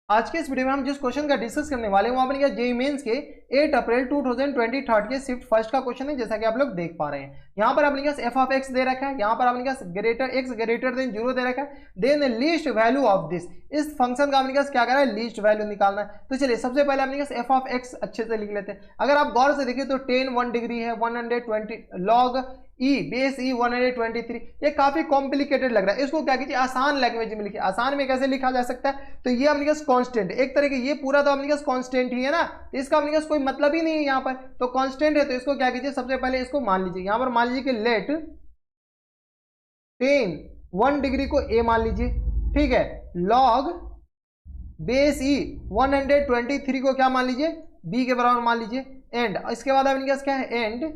आज के इस वीडियो में हम जिस क्वेश्चन का डिस्कस करने वाले हैं वो अपने जेईई मेंस के 8 अप्रैल 2020 थर्ड के शिफ्ट फर्स्ट का क्वेश्चन है, जैसा कि आप लोग देख पा रहे हैं। यहाँ पर अपने पास एफ ऑफ एक्स दे रखा है, यहाँ पर अपने पास एक्स ग्रेटर देन 0 दे रखा है, then least value of this. इस फंक्शन का अपने पास क्या करना है, लीस्ट वैल्यू निकालना है। तो चलिए सबसे पहले अपने पास एफ ऑफ एक्स अच्छे से लिख लेते हैं। अगर आप गौर से देखिए तो टेन 1 डिग्री है, 120 लॉग ई बेस ई 123। ये काफी कॉम्प्लिकेटेड लग रहा है, इसको क्या कीजिए आसान लैंग्वेज में लिखिए। आसान में कैसे लिखा जा सकता है, तो ये अपने पास कांस्टेंट एक तरह के, ये पूरा तो अपने पास कांस्टेंट ही है ना, तो इसका अपने पास कोई मतलब ही नहीं है यहाँ पर, तो कांस्टेंट है तो इसको क्या कीजिए सबसे पहले इसको मान लीजिए। यहाँ पर मान लीजिए कि लेट टेन 1 डिग्री को ए मान लीजिए, ठीक है, लॉग बेस ई 123 को क्या मान लीजिए, बी के बराबर मान लीजिए, एंड इसके बाद अपने पास क्या है, and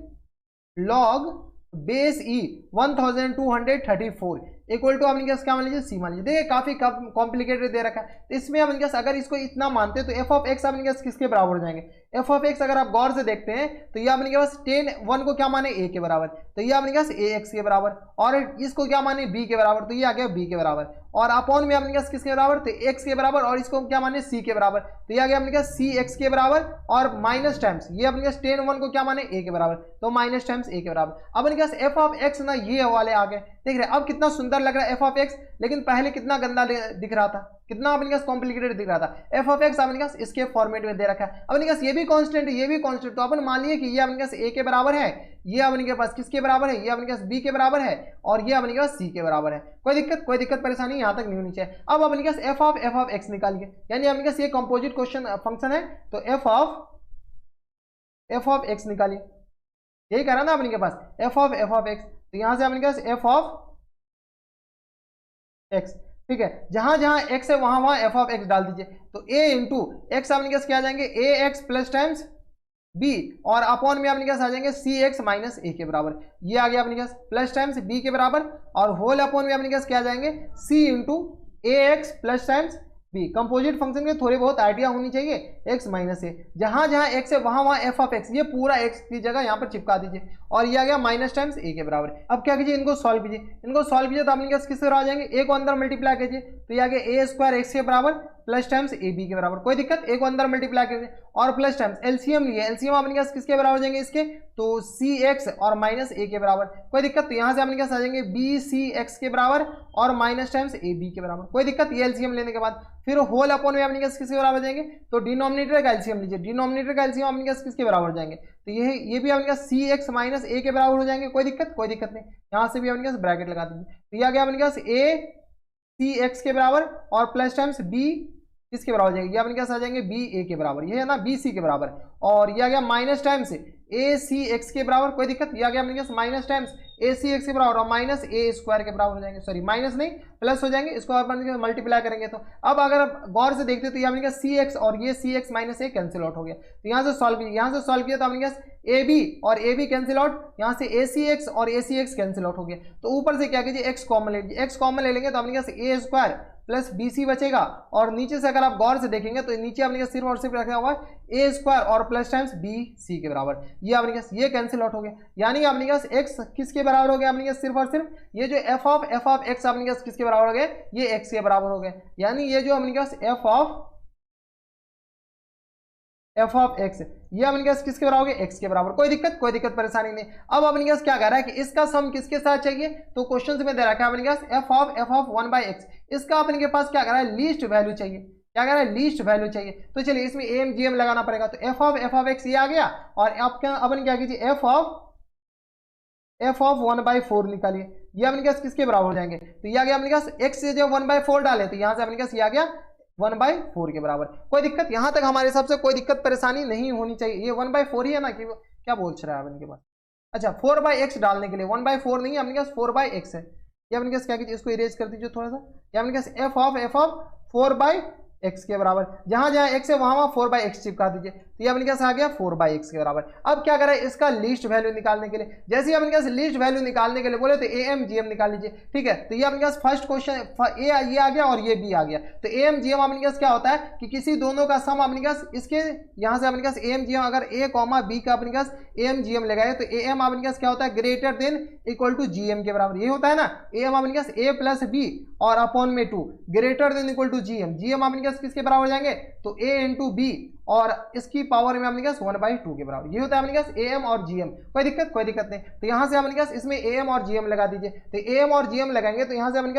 log base e 1234 equal to अपने क्या मान लीजिए सी मान लीजिए। देखिए काफी कॉम्प्लिकेटेड दे रखा है, इसमें अपने अगर इसको इतना मानते हैं तो एफ ऑफ एक्स अपने किसके बराबर हो जाएंगे। एफ ऑफ एक्स अगर आप गौर से देखते हैं तो ये अपने पास 1 को क्या माने ए के बराबर, तो ये अपने पास ए एक्स के बराबर, और इसको क्या माने बी के बराबर, तो ये आ गया बी के बराबर, और अपॉन में अपने पास किसके बराबर, तो एक्स के बराबर, और इसको क्या माने सी के बराबर, तो ये आ गया अपने पास सी एक्स के बराबर, और माइनस टाइम्स ये अपने पास 1 को क्या माने ए के बराबर, तो माइनस टाइम्स ए के बराबर। अब अपने पास एफ ऑफ एक्स ना ये वाले आ गए, देख रहे अब कितना सुंदर लग रहा है एफ ऑफ एक्स, लेकिन पहले कितना गंदा दिख रहा था, कितना अपने पास कॉम्प्लिकेटेड दिख रहा था। एफ ऑफ एक्स अपने पास इसके फॉर्मेट में दे रखा है, अपने पास ये भी कांस्टेंट है, ये भी कांस्टेंट, तो अपन मान लिए कि ये अपने पास ए के बराबर है, ये अपने के पास किसके बराबर है, ये अपने पास बी के बराबर है, और ये अपने के पास सी के बराबर है। कोई दिक्कत परेशानी यहां तक नहीं होनी चाहिए। अब अपने पास एफ ऑफ एक्स निकालिए, यानी अपने पास ये कंपोजिट क्वेश्चन फंक्शन है, तो एफ ऑफ एक्स निकालिए, यही करा ना अपने के पास एफ ऑफ एक्स, तो यहां से अपने पास एफ ऑफ एक्स, ठीक है, जहां जहां एक्स है वहां वहां एफ ऑफ एक्स डाल दीजिए, तो ए इंटू एक्स अपने पास क्या आ जाएंगे, ए एक्स प्लस टाइम्स बी, और अपॉन में अपने पास आ जाएंगे सी एक्स माइनस ए के बराबर, ये आ गया अपने पास प्लस टाइम्स बी के बराबर, और होल अपॉन में अपने पास क्या आ जाएंगे, C into A X plus times B. Composite function के थोड़ी बहुत आइडिया होनी चाहिए, एक्स माइनस ए, जहां जहां एक्स है वहां वहां एफ ऑफ एक्स, ये पूरा एक्स की जगह यहां पर चिपका दीजिए, और ये आ गया माइनस टाइम्स ए के बराबर। अब क्या कीजिए, इनको सॉल्व कीजिए, तो अपने पास किससे आ जाएंगे, ए को अंदर मल्टीप्लाई कीजिए, तो ये आ गया ए स्क्वायर एक्स के बराबर प्लस टाइम्स ए बी के बराबर, कोई दिक्कत, ए को अंदर मल्टीप्लाई कीजिए, और प्लस टाइम्स एलसीएम लिए, एलसीएम अपने पास किसके बराबर हो जाएंगे इसके, तो सी एक्स और माइनस ए के बराबर, कोई दिक्कत, तो यहां से अपने पास आ जाएंगे बी सी एक्स के बराबर और माइनस टाइम्स ए बी के बराबर, कोई दिक्कत, ये एलसीएम लेने के बाद फिर होल अपॉन में अपने पास किसके बराबर हो जाएंगे, तो डिनोमिनेटर का एलसीएम लीजिए, डिनोमिनेटर का एलसीएम अपने पास किसके बराबर हो जाएंगे, तो ये भी अपने पास सी एक्स माइनस ए के बराबर हो जाएंगे, कोई दिक्कत नहीं, यहां से भी अपने पास ब्रैकेट लगा दीजिए, तो ये आ गया अपने पास ए सी एक्स के बराबर और प्लस टाइम्स बी किसके बराबर हो जाएंगे, ये अपने पास आ जाएंगे बी ए के बराबर, ये है ना बी सी के बराबर, और ये आ गया माइनस टाइम्स ए सी एक्स के बराबर, कोई दिक्कत, ये आ गया अपने पास माइनस टाइम्स ए सी एक्स के बराबर और माइनस ए स्क्वायर के बराबर हो जाएंगे, सॉरी माइनस नहीं प्लस हो जाएंगे, इसको अपन मल्टीप्लाई करेंगे। तो अब अगर आप गौर से देखते तो ये अपने सी एक्स और ये सी एक्स माइनस ए कैंसिल आउट हो गया, तो यहाँ से सॉल्व कीजिए, यहाँ से सॉल्व किया तो अपने पास ए बी और ए बी कैंसिल आउट, यहाँ से ए सी एक्स और ए सी एक्स कैंसिल आउट हो गया, तो ऊपर से क्या कीजिए एक्स कॉमन ले लीजिए, एक्स कॉमन ले लेंगे तो अपने पास ए स्क्वायर प्लस बी सी बचेगा, और नीचे से अगर आप गौर से देखेंगे तो नीचे अपने सिर्फ और सिर्फ रखा हुआ है ए स्क्वायर और प्लस टाइम्स बी सी के बराबर, ये अपने पास ये कैंसिल आउट हो गया, यानी अपने पास एक्स किसके बराबर हो गया, अपने पास सिर्फ और सिर्फ ये जो एफ ऑफ एक्स अपने पास किसके बराबर हो गए, ये एक्स के बराबर हो गए, यानी ये जो अपने पास एफ ऑफ एक्स ये अपने पास किसके बराबर हो गया, एक्स के बराबर, कोई दिक्कत परेशानी नहीं। अब अपने पास क्या कह रहा है कि इसका सम किसके साथ चाहिए, तो क्वेश्चन में दे रखा है अपने पास एफ ऑफ 1/x, इसका अपने के पास क्या कह रहा है, लीस्ट वैल्यू चाहिए, क्या कह रहा है, लीस्ट वैल्यू चाहिए, तो चलिए इसमें एम जी एम लगाना पड़ेगा, तो एफ ऑफ एक्स ये आ गया, और अपन क्या कीजिए एफ ऑफ 1/4 निकालिए, ये अपने पास किसके बराबर हो जाएंगे, तो ये आ गया अपने पास एक्स से जब 1/4 डाले तो यहाँ से अपने पास ये आ गया 1/4 के बराबर, कोई दिक्कत, यहां तक हमारे हिसाब से कोई दिक्कत परेशानी नहीं होनी चाहिए, ये 1/4 ही है ना, कि क्या बोल रहा है अपने के पास, अच्छा 4/x डालने के लिए 1/4 नहीं है अपने पास 4/x है, ये अपने पास क्या कीजिए इसको इरेज कर दीजिए थोड़ा सा, ये अपने पास एफ ऑफ 4/x के बराबर, जहां जहां x है वहां वहां 4/x चिपका दीजिए, तो ये अपने पास आ गया 4/x के बराबर। अब क्या करें इसका लीस्ट वैल्यू निकालने के लिए, जैसे ही अपने पास लीस्ट वैल्यू निकालने के लिए बोले तो एम जी एम निकाल लीजिए, ठीक है, तो ये अपने पास फर्स्ट क्वेश्चन ये आ गया और ये बी आ गया, तो एम जी एम अपने पास क्या होता है कि किसी दोनों का सम अपने पास इसके यहाँ से अपने पास एम जी एम, अगर ए कॉमा बी का अपने पास एम जी एम लगाए तो ए एम अपने पास क्या होता है, greater than equal to G M के बराबर, ये होता है ना, ए एम अपने पास ए प्लस बी और अपॉन में 2 greater than equal to G M अपने आपने किसके बराबर हो जाएंगे, तो a इंटू बी और इसकी पावर में आपने 1/2 के बराबर। ये होता है आपने am और gm। कोई दिक्कत नहीं। तो यहां से आपने इसमें am और gm लगा दीजिए। तो am और gm लगाएंगे तो यहां से आपने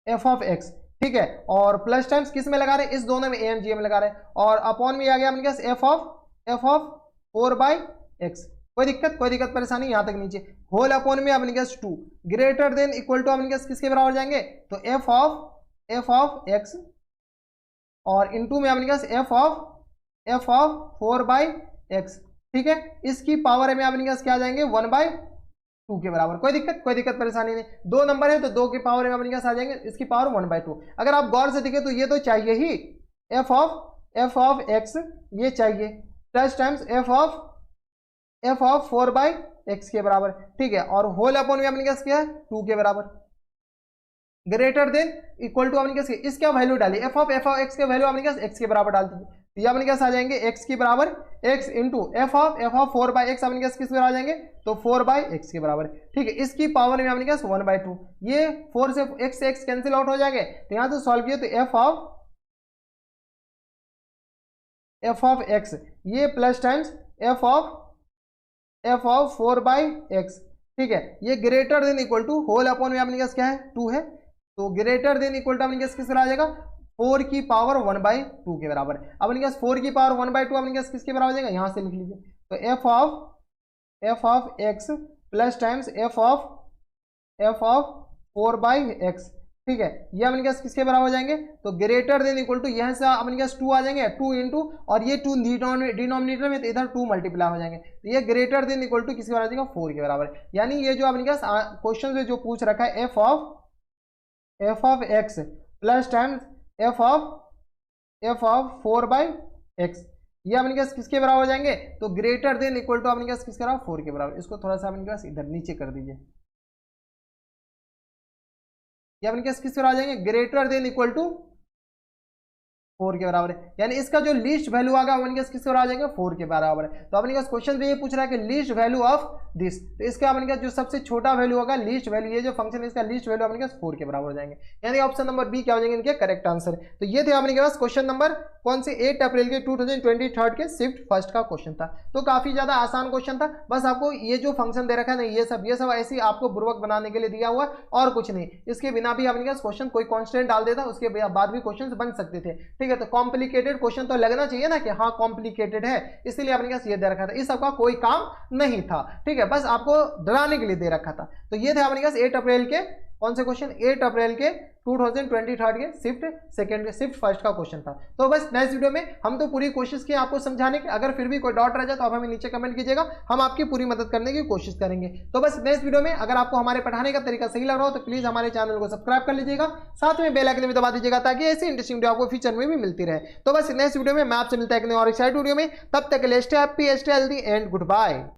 f ऑफ x, ठीक है, और प्लस टाइम्स किस में लगा रहे हैं, इस दोनों में am gm लगा रहे हैं, और अपॉन में आ गया अपने f ऑफ 4/x। कोई दिक्कत परेशानी यहां तक नीचे, होल अपॉन में अपने 2 ग्रेटर देन इक्वल टू अपने किसके बराबर हो जाएंगे, तो f ऑफ x और इनटू में अपने f ऑफ 4/x, ठीक है, इसकी पावर में अपने क्या आ जाएंगे 1/2 के बराबर। कोई दिक्कत परेशानी नहीं, 2 नंबर है तो 2 की पावर में अपने क्या आ जाएंगे, इसकी पावर 1/2। अगर आप गौर से देखें तो ये तो चाहिए ही f ऑफ x, ये चाहिए, plus times f of 4/x के बराबर, ठीक है, और होल अपॉन में अपने क्या है 2 के बराबर, ग्रेटर देन इक्वल टू अपने क्या इसका वैल्यू डालिए, f ऑफ x के वैल्यू अपने x के बराबर डाल दीजिए, तो ये अपने क्या आ जाएंगे x के बराबर x into f of 4/x अपने किस बराबर आ जाएंगे, तो 4/x के बराबर, ठीक है, इसकी पावर में अपने क्या 1/2, ये 4 से x कैंसिल आउट हो जाएंगे, तो यहां से सॉल्व किए तो f ऑफ x ये plus times f of 4/x, ठीक है, ये greater than equal to whole upon में अपने क्या है 2 है, तो ग्रेटर देन इक्वल टू अपने किस आ जाएगा 4 की पावर 1/2 के बराबर। अब अपने 4 की पावर 1/2 अपने किसके बराबर हो जाएगा, यहां से लिख लीजिए, तो f of x plus times f of 4/x, ठीक है, ये अपने किसके बराबर हो जाएंगे, तो ग्रेटर देन इक्वल टू यहां से अपने 2 आ जाएंगे, 2 इंटू और ये 2 डिनोमिनेटर में, तो इधर 2 मल्टीप्लाई हो जाएंगे, तो ये ग्रेटर देन इक्वल टू किसके बराबर आ जाएगा 4 के बराबर। यानी ये जो अपने क्वेश्चन में जो पूछ रखा है f of x plus times f of 4/x, ये अपने किसके बराबर हो जाएंगे, तो ग्रेटर देन इक्वल टू अपने किसके बराबर 4 के बराबर। इसको थोड़ा सा अपने इधर नीचे कर दीजिए, ये अपने किसके बराबर आ जाएंगे, ग्रेटर देन इक्वल टू 4 के बराबर है, यानी इसका जो लीस्ट वैल्यू आएगा वो किसके बराबर आ जाएगा 4 के बराबर है। तो अपने क्वेश्चन में ये पूछ रहा है कि लीस्ट वैल्यू ऑफ दिस, तो इसका अपने जो सबसे छोटा वैल्यू होगा लीस्ट वैल्यू, ये जो फंक्शन है इसका लीस्ट वैल्यू अपने 4 के बराबर हो जाएंगे, यानी ऑप्शन नंबर बी क्या हो जाएंगे इनके करेक्ट आंसर। तो ये थे अपने पास क्वेश्चन नंबर कौन से 8 अप्रैल के 2023 के शिफ्ट फर्स्ट का क्वेश्चन था। तो काफी ज्यादा आसान क्वेश्चन था, बस आपको ये जो फंक्शन दे रखा है ना ये सब ऐसी आपको बुर्बक बनाने के लिए दिया हुआ और कुछ नहीं, इसके बिना भी अपने क्वेश्चन कोई कॉन्स्टेंट डाल देता उसके बाद भी क्वेश्चन बन सकते थे, ठीक है। तो कॉम्प्लिकेटेड क्वेश्चन तो लगना चाहिए ना कि हाँ कॉम्प्लिकेटेड है, इसलिए अपने पास ये दे रखा था, इस सबका कोई काम नहीं था, ठीक है, बस आपको डराने के लिए दे रखा था। तो ये थे अपने पास 8 अप्रैल के कौन से क्वेश्चन, 8 अप्रैल के 2023 के शिफ्ट फर्स्ट का क्वेश्चन था। तो बस नेक्स्ट वीडियो में हम तो पूरी कोशिश की आपको समझाने की, अगर फिर भी कोई डाउट रह जाए तो आप हमें नीचे कमेंट कीजिएगा, हम आपकी पूरी मदद करने की कोशिश करेंगे। तो बस नेक्स्ट वीडियो में अगर आपको हमारे पढ़ाने का तरीका सही लग रहा हो तो प्लीज हमारे चैनल को सब्सक्राइब कर लीजिएगा, साथ में बेल आइकन भी दबा दीजिएगा ताकि ऐसी इंटरेस्टिंग वीडियो आपको फ्यूचर में भी मिलती रहे। तो बस नेक्स्ट वीडियो में मैं आपसे मिलता है एक नई और एक्साइटेड वीडियो में, तब तक के लिए stay happy, stay healthy and good bye.